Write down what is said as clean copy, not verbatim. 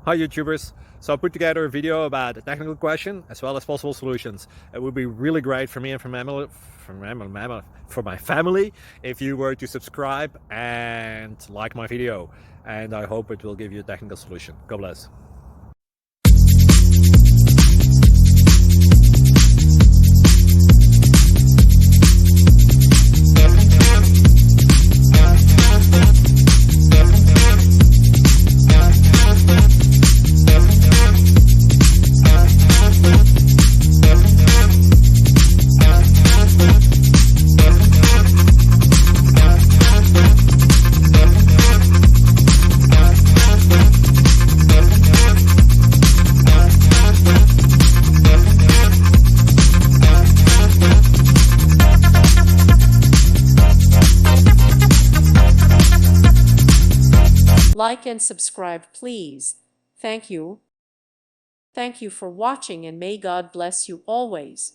Hi YouTubers! So I put together a video about a technical question as well as possible solutions. It would be really great for me and for my family if you were to subscribe and like my video, and I hope it will give you a technical solution. God bless. Like and subscribe, please. Thank you. Thank you for watching, and may God bless you always.